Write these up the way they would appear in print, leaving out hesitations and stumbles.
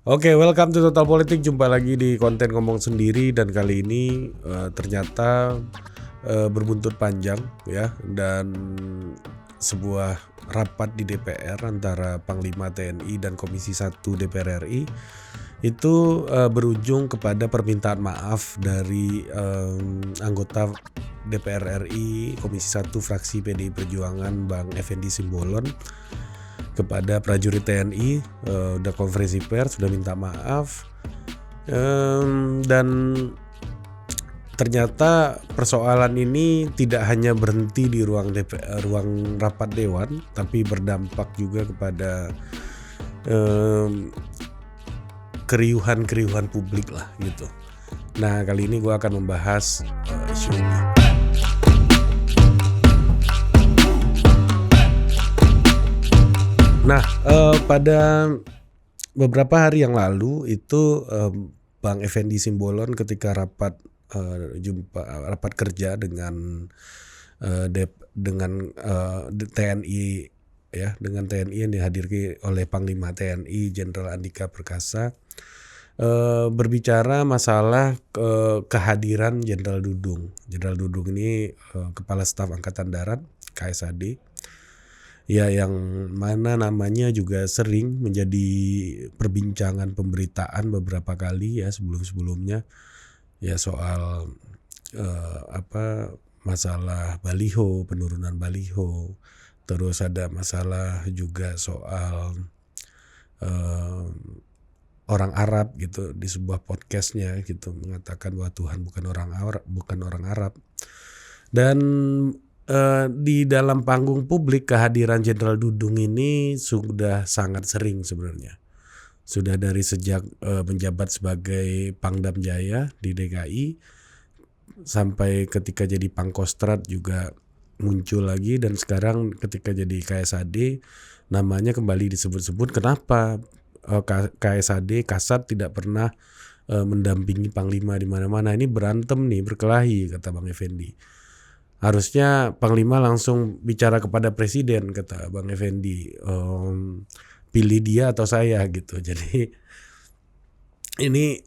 Oke, welcome to Total Politik. Jumpa lagi di konten ngomong sendiri dan kali ini ternyata berbuntut panjang ya, dan sebuah rapat di DPR antara Panglima TNI dan Komisi 1 DPR RI itu berujung kepada permintaan maaf dari anggota DPR RI Komisi 1 fraksi PDI Perjuangan Bang Effendi Simbolon kepada prajurit TNI. Udah konferensi pers, sudah minta maaf, dan ternyata persoalan ini tidak hanya berhenti di ruang rapat dewan, tapi berdampak juga kepada keriuhan publik lah gitu. Nah, kali ini gue akan membahas isu ini. Nah, pada beberapa hari yang lalu itu Bang Effendi Simbolon ketika rapat kerja dengan TNI ya, dengan TNI yang dihadiri oleh Panglima TNI Jenderal Andika Perkasa, berbicara masalah kehadiran Jenderal Dudung. Jenderal Dudung ini Kepala Staf Angkatan Darat KSAD. Ya, yang mana namanya juga sering menjadi perbincangan pemberitaan beberapa kali ya sebelum-sebelumnya ya, soal masalah baliho, penurunan baliho, terus ada masalah juga soal orang Arab gitu, di sebuah podcastnya gitu mengatakan bahwa Tuhan bukan orang Arab. Dan di dalam panggung publik kehadiran Jenderal Dudung ini sudah sangat sering sebenarnya. Sudah dari sejak menjabat sebagai Pangdam Jaya di DKI sampai ketika jadi Pangkostrat juga muncul lagi, dan sekarang ketika jadi KSAD namanya kembali disebut-sebut. Kenapa KSAD Kasat tidak pernah mendampingi Panglima di mana-mana? Ini berantem nih, berkelahi, kata Bang Effendi. Harusnya Panglima langsung bicara kepada Presiden, kata Bang Effendi, pilih dia atau saya gitu. Jadi ini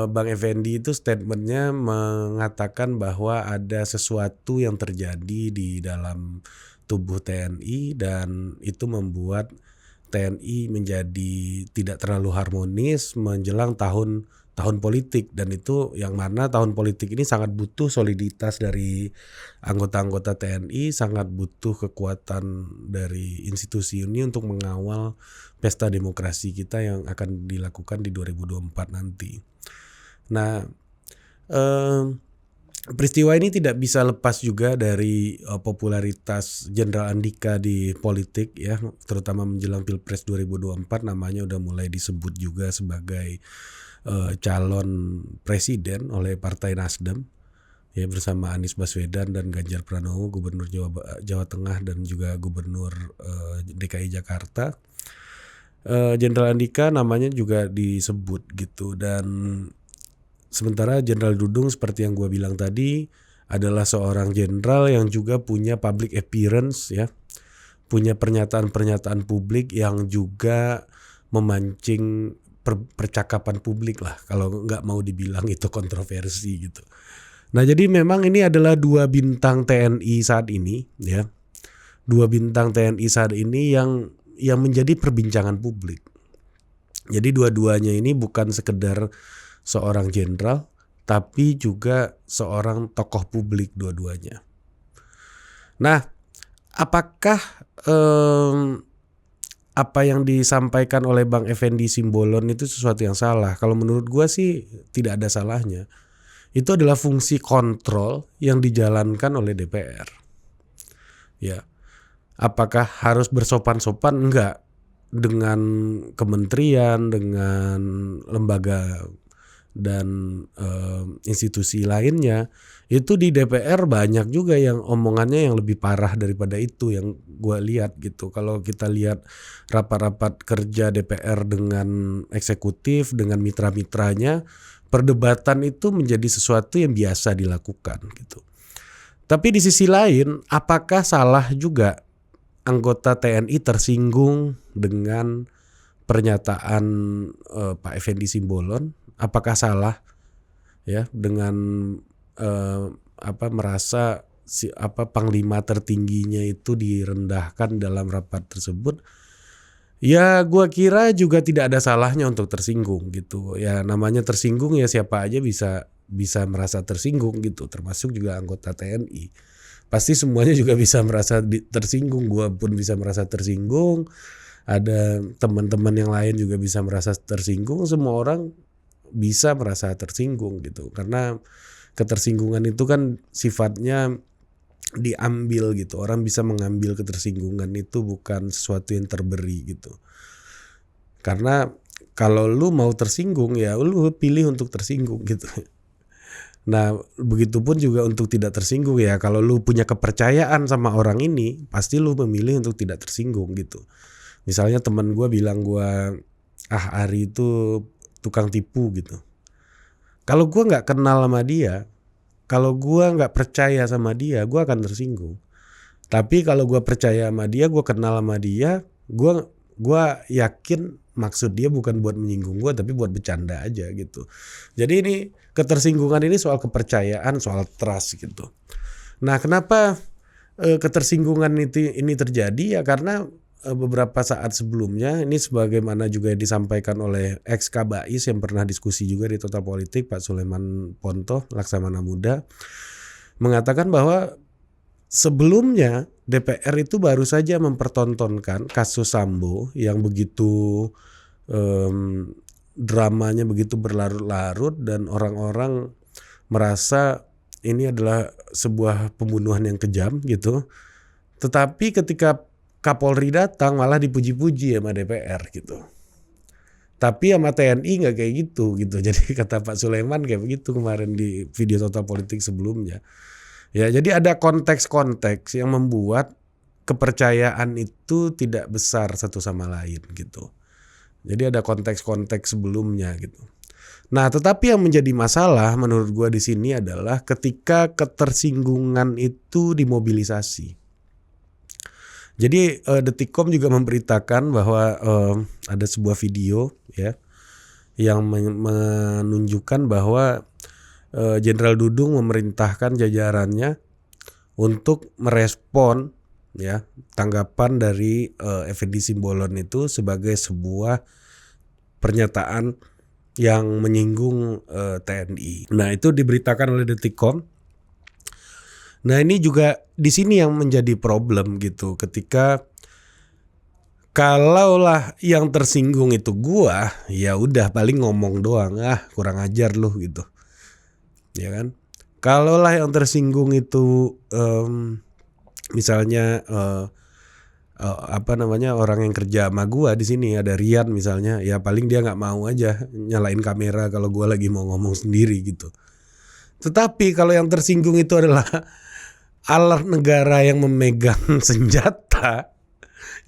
Bang Effendi itu statementnya mengatakan bahwa ada sesuatu yang terjadi di dalam tubuh TNI dan itu membuat TNI menjadi tidak terlalu harmonis menjelang tahun politik, dan itu yang mana tahun politik ini sangat butuh soliditas dari anggota-anggota TNI, sangat butuh kekuatan dari institusi ini untuk mengawal pesta demokrasi kita yang akan dilakukan di 2024 nanti. Nah, peristiwa ini tidak bisa lepas juga dari popularitas Jenderal Andika di politik ya, terutama menjelang Pilpres 2024. Namanya udah mulai disebut juga sebagai calon presiden oleh Partai Nasdem ya, bersama Anies Baswedan dan Ganjar Pranowo, Gubernur Jawa Tengah dan juga Gubernur DKI Jakarta. Jenderal Andika namanya juga disebut gitu, dan sementara Jenderal Dudung seperti yang gue bilang tadi adalah seorang jenderal yang juga punya public appearance ya, punya pernyataan-pernyataan publik yang juga memancing percakapan publik lah, kalau nggak mau dibilang itu kontroversi gitu. Nah, jadi memang ini adalah dua bintang TNI saat ini ya, dua bintang TNI saat ini yang menjadi perbincangan publik. Jadi dua-duanya ini bukan sekedar seorang jenderal, tapi juga seorang tokoh publik dua-duanya. Nah, apakah apa yang disampaikan oleh Bang Effendi Simbolon itu sesuatu yang salah? Kalau menurut gue sih tidak ada salahnya. Itu adalah fungsi kontrol yang dijalankan oleh DPR. Ya, apakah harus bersopan-sopan? Enggak. Dengan kementerian, dengan lembaga dan institusi lainnya, itu di DPR banyak juga yang omongannya yang lebih parah daripada itu yang gue lihat gitu. Kalau kita lihat rapat-rapat kerja DPR dengan eksekutif, dengan mitra-mitranya, perdebatan itu menjadi sesuatu yang biasa dilakukan gitu. Tapi di sisi lain, apakah salah juga anggota TNI tersinggung dengan pernyataan Pak Effendi Simbolon, apakah salah ya dengan merasa panglima tertingginya itu direndahkan dalam rapat tersebut? Ya gua kira juga tidak ada salahnya untuk tersinggung gitu. Ya namanya tersinggung ya siapa aja bisa merasa tersinggung gitu, termasuk juga anggota TNI. Pasti semuanya juga bisa merasa tersinggung, gua pun bisa merasa tersinggung. Ada teman-teman yang lain juga bisa merasa tersinggung, semua orang bisa merasa tersinggung gitu. Karena ketersinggungan itu kan sifatnya diambil gitu. Orang bisa mengambil ketersinggungan itu bukan sesuatu yang terberi gitu. Karena kalau lu mau tersinggung ya lu pilih untuk tersinggung gitu. Nah begitupun juga untuk tidak tersinggung ya. Kalau lu punya kepercayaan sama orang ini, pasti lu memilih untuk tidak tersinggung gitu. Misalnya teman gue bilang Ari itu tukang tipu gitu. Kalau gue nggak kenal sama dia, kalau gue nggak percaya sama dia, gue akan tersinggung. Tapi kalau gue percaya sama dia, gue kenal sama dia, gue yakin maksud dia bukan buat menyinggung gue, tapi buat bercanda aja gitu. Jadi ini ketersinggungan ini soal kepercayaan, soal trust gitu. Nah kenapa ketersinggungan ini terjadi ya karena beberapa saat sebelumnya ini sebagaimana juga disampaikan oleh ex Kabais yang pernah diskusi juga di Total Politik, Pak Sulaiman Ponto Laksamana Muda, mengatakan bahwa sebelumnya DPR itu baru saja mempertontonkan kasus Sambo yang begitu dramanya begitu berlarut-larut dan orang-orang merasa ini adalah sebuah pembunuhan yang kejam gitu. Tetapi ketika Kapolri datang malah dipuji-puji sama DPR gitu. Tapi sama TNI nggak kayak gitu. Jadi kata Pak Sulaiman kayak begitu kemarin di video Total Politik sebelumnya. Ya jadi ada konteks-konteks yang membuat kepercayaan itu tidak besar satu sama lain gitu. Jadi ada konteks-konteks sebelumnya gitu. Nah tetapi yang menjadi masalah menurut gua di sini adalah ketika ketersinggungan itu dimobilisasi. Jadi Detikcom juga memberitakan bahwa ada sebuah video ya yang menunjukkan bahwa Jenderal Dudung memerintahkan jajarannya untuk merespon ya tanggapan dari Effendi Simbolon itu sebagai sebuah pernyataan yang menyinggung TNI. Nah itu diberitakan oleh Detikcom. Nah ini juga di sini yang menjadi problem gitu ketika kalaulah yang tersinggung itu gua ya udah paling ngomong doang kurang ajar lu gitu ya kan. Kalaulah yang tersinggung itu misalnya orang yang kerja sama gua di sini ada Rian misalnya ya paling dia nggak mau aja nyalain kamera kalau gua lagi mau ngomong sendiri gitu. Tetapi kalau yang tersinggung itu adalah alat negara yang memegang senjata,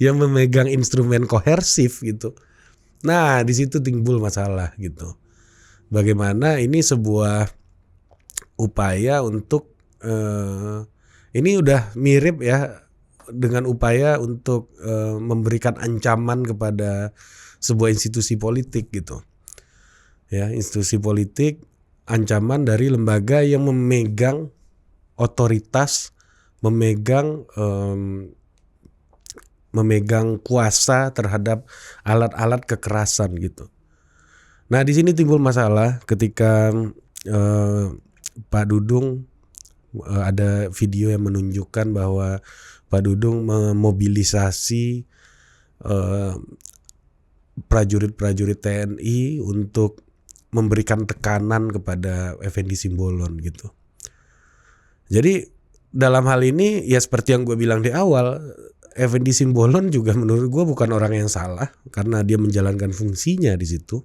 yang memegang instrumen kohersif gitu. Nah, di situ timbul masalah gitu. Bagaimana ini sebuah upaya untuk ini udah mirip ya dengan upaya untuk memberikan ancaman kepada sebuah institusi politik gitu. Ya, institusi politik, ancaman dari lembaga yang memegang otoritas, memegang kuasa terhadap alat-alat kekerasan gitu. Nah di sini timbul masalah ketika Pak Dudung ada video yang menunjukkan bahwa Pak Dudung memobilisasi prajurit-prajurit TNI untuk memberikan tekanan kepada Effendi Simbolon gitu. Jadi dalam hal ini ya seperti yang gue bilang di awal, Effendi Simbolon juga menurut gue bukan orang yang salah karena dia menjalankan fungsinya di situ.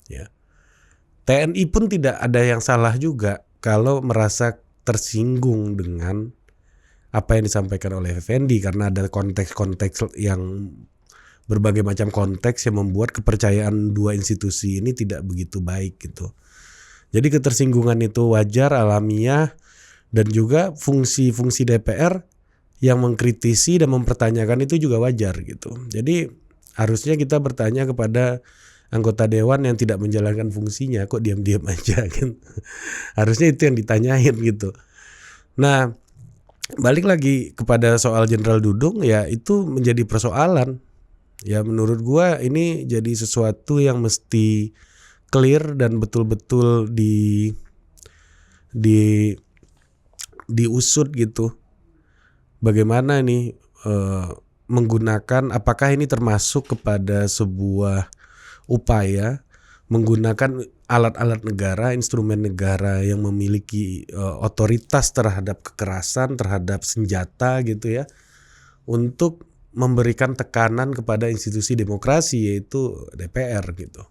Ya. TNI pun tidak ada yang salah juga kalau merasa tersinggung dengan apa yang disampaikan oleh Effendi karena ada konteks-konteks yang berbagai macam konteks yang membuat kepercayaan dua institusi ini tidak begitu baik gitu. Jadi ketersinggungan itu wajar, alamiah. Dan juga fungsi-fungsi DPR yang mengkritisi dan mempertanyakan itu juga wajar gitu. Jadi Harusnya kita bertanya kepada anggota dewan yang tidak menjalankan fungsinya, kok diam-diam aja kan. Harusnya itu yang ditanyain gitu. Nah, balik lagi kepada soal Jenderal Dudung, ya itu menjadi persoalan. Ya menurut gua ini jadi sesuatu yang mesti clear dan betul-betul diusut gitu. Bagaimana nih menggunakan, apakah ini termasuk kepada sebuah upaya menggunakan alat-alat negara, instrumen negara yang memiliki otoritas terhadap kekerasan, terhadap senjata gitu ya, untuk memberikan tekanan kepada institusi demokrasi yaitu DPR gitu.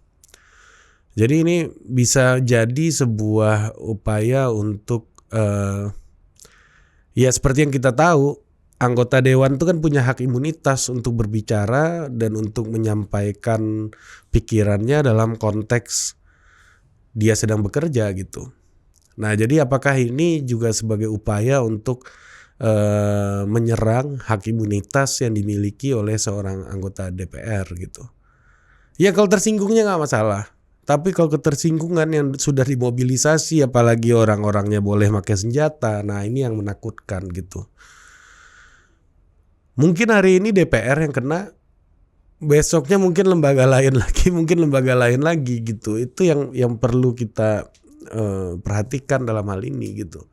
Jadi ini bisa jadi sebuah upaya untuk ya seperti yang kita tahu, anggota dewan itu kan punya hak imunitas untuk berbicara dan untuk menyampaikan pikirannya dalam konteks dia sedang bekerja gitu. Nah, jadi apakah ini juga sebagai upaya untuk menyerang hak imunitas yang dimiliki oleh seorang anggota DPR gitu? Ya kalau tersinggungnya nggak masalah. Tapi kalau ketersinggungan yang sudah dimobilisasi, apalagi orang-orangnya boleh pakai senjata, nah ini yang menakutkan gitu. Mungkin hari ini DPR yang kena, besoknya mungkin lembaga lain lagi, gitu. Itu yang perlu kita perhatikan dalam hal ini gitu.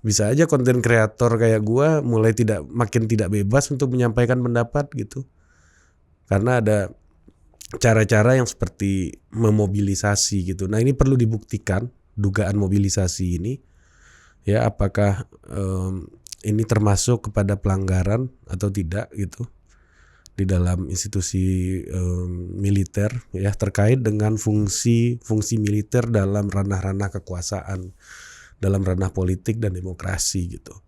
Bisa aja konten kreator kayak gua mulai makin tidak bebas untuk menyampaikan pendapat gitu. Karena ada cara-cara yang seperti memobilisasi gitu. Nah, ini perlu dibuktikan dugaan mobilisasi ini. Ya, apakah ini termasuk kepada pelanggaran atau tidak gitu di dalam institusi militer ya, terkait dengan fungsi militer dalam ranah-ranah kekuasaan, dalam ranah politik dan demokrasi gitu.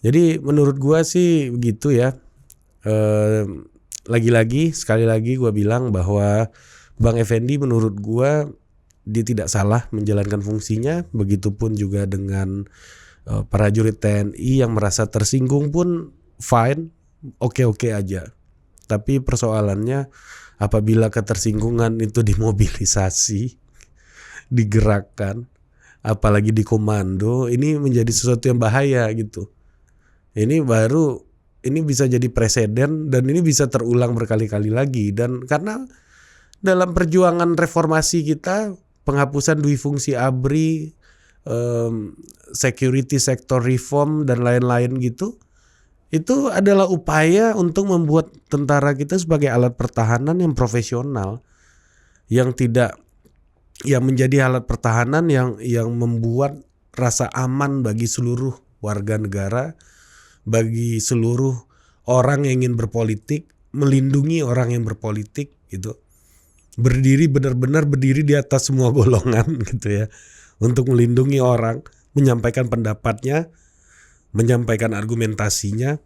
Jadi menurut gua sih begitu ya. Sekali lagi gua bilang bahwa Bang Effendi menurut gua dia tidak salah menjalankan fungsinya. Begitupun juga dengan prajurit TNI yang merasa tersinggung pun fine, oke-oke aja. Tapi persoalannya apabila ketersinggungan itu dimobilisasi, digerakkan, apalagi di komando, ini menjadi sesuatu yang bahaya gitu. Ini bisa jadi preseden dan ini bisa terulang berkali-kali lagi. Dan karena dalam perjuangan reformasi kita, penghapusan dui fungsi ABRI, security sector reform dan lain-lain gitu, itu adalah upaya untuk membuat tentara kita sebagai alat pertahanan yang profesional, yang menjadi alat pertahanan yang membuat rasa aman bagi seluruh warga negara, bagi seluruh orang yang ingin berpolitik, melindungi orang yang berpolitik gitu. Benar-benar berdiri di atas semua golongan gitu ya, untuk melindungi orang, menyampaikan pendapatnya, menyampaikan argumentasinya,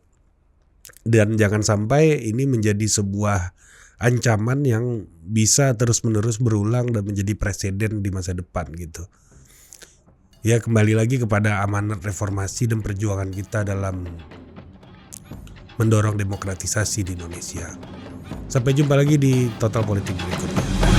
dan jangan sampai ini menjadi sebuah ancaman yang bisa terus-menerus berulang dan menjadi presiden di masa depan gitu. Ya kembali lagi kepada amanat reformasi dan perjuangan kita dalam mendorong demokratisasi di Indonesia. Sampai jumpa lagi di Total Politik berikutnya.